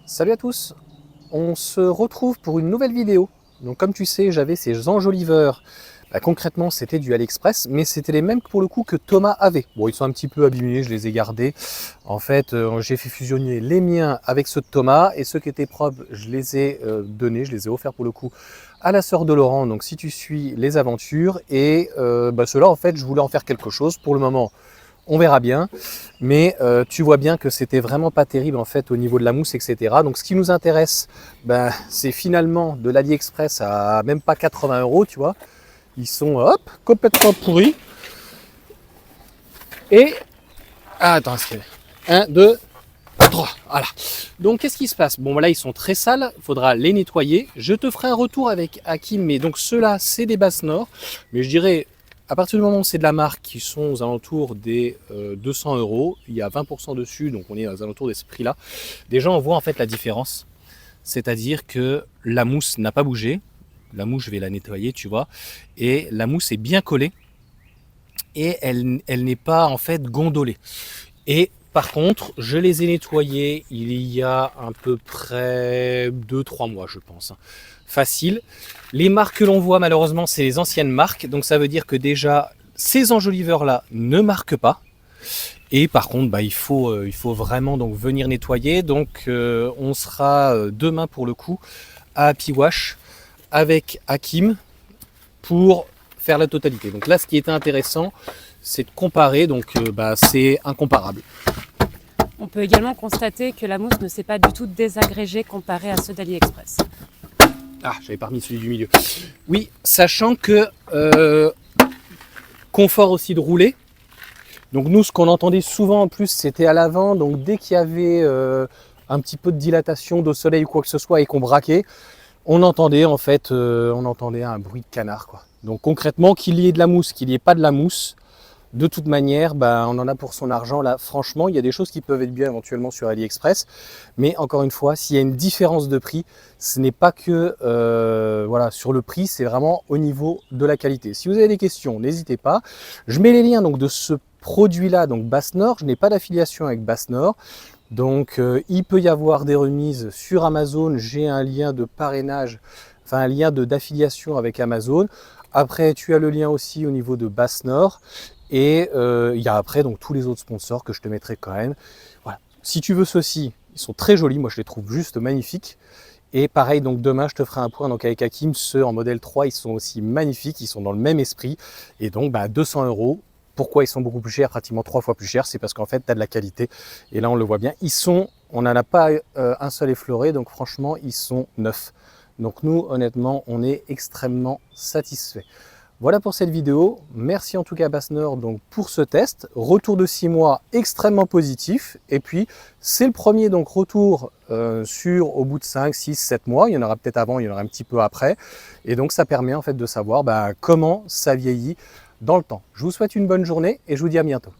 Salut à tous, on se retrouve pour une nouvelle vidéo. Donc comme tu sais, j'avais ces enjoliveurs. Concrètement, c'était du AliExpress, mais c'était les mêmes pour le coup que Thomas avait. Bon, ils sont un petit peu abîmés, je les ai gardés. En fait, j'ai fait fusionner les miens avec ceux de Thomas, et ceux qui étaient propres, je les ai donnés, je les ai offerts pour le coup à la sœur de Laurent. Donc si tu suis les aventures, et ceux-là, en fait, je voulais en faire quelque chose. Pour le moment, on verra bien, mais tu vois bien que c'était vraiment pas terrible en fait au niveau de la mousse, etc. Donc ce qui nous intéresse, c'est finalement de l'AliExpress à même pas 80 €, tu vois. Ils sont hop, complètement pourris. Et attends, c'est 1, 2, 3, voilà. Donc qu'est-ce qui se passe? Bon là ils sont très sales, il faudra les nettoyer. Je te ferai un retour avec Hakim, mais donc ceux-là c'est des basses nord, mais je dirais à partir du moment où c'est de la marque qui sont aux alentours des 200 €, il y a 20% dessus, donc on est aux alentours de ce prix-là. Déjà on voit en fait la différence, c'est-à-dire que la mousse n'a pas bougé. La mousse je vais la nettoyer, tu vois, et la mousse est bien collée et elle n'est pas en fait gondolée. Et par contre, je les ai nettoyés il y a à peu près 2-3 mois, je pense. Facile. Les marques que l'on voit, malheureusement, c'est les anciennes marques. Donc ça veut dire que déjà, ces enjoliveurs-là ne marquent pas. Et par contre, il faut vraiment donc venir nettoyer. Donc on sera demain pour le coup à Happy Wash avec Hakim pour faire la totalité. Donc là, ce qui était intéressant, c'est de comparer. Donc c'est incomparable. On peut également constater que la mousse ne s'est pas du tout désagrégée comparée à ceux d'AliExpress. Ah, j'avais pas remis celui du milieu. Oui, sachant que confort aussi de rouler. Donc nous, ce qu'on entendait souvent en plus, c'était à l'avant. Donc dès qu'il y avait un petit peu de dilatation de soleil ou quoi que ce soit et qu'on braquait, on entendait en fait, on entendait un bruit de canard, quoi. Donc concrètement, qu'il y ait de la mousse, qu'il n'y ait pas de la mousse, de toute manière, on en a pour son argent. Là, franchement, il y a des choses qui peuvent être bien éventuellement sur AliExpress. Mais encore une fois, s'il y a une différence de prix, ce n'est pas que voilà, sur le prix, c'est vraiment au niveau de la qualité. Si vous avez des questions, n'hésitez pas. Je mets les liens donc, de ce produit-là, donc Basse Nord. Je n'ai pas d'affiliation avec Basse Nord. Donc il peut y avoir des remises sur Amazon. J'ai un lien de parrainage, enfin un lien d'affiliation avec Amazon. Après, tu as le lien aussi au niveau de Basse Nord. Et il y a après donc tous les autres sponsors que je te mettrai quand même. Voilà. Si tu veux ceux-ci, ils sont très jolis, moi je les trouve juste magnifiques. Et pareil, donc demain je te ferai un point donc avec Hakim, ceux en modèle 3, ils sont aussi magnifiques, ils sont dans le même esprit. Et donc 200 €. Pourquoi ils sont beaucoup plus chers, pratiquement 3 fois plus chers? C'est parce qu'en fait tu as de la qualité. Et là on le voit bien, on n'en a pas un seul effleuré, donc franchement ils sont neufs. Donc nous honnêtement on est extrêmement satisfaits. Voilà pour cette vidéo. Merci en tout cas Basse Nord donc pour ce test. Retour de 6 mois extrêmement positif. Et puis c'est le premier donc retour au bout de 5, 6, 7 mois. Il y en aura peut-être avant, il y en aura un petit peu après. Et donc ça permet en fait de savoir comment ça vieillit dans le temps. Je vous souhaite une bonne journée et je vous dis à bientôt.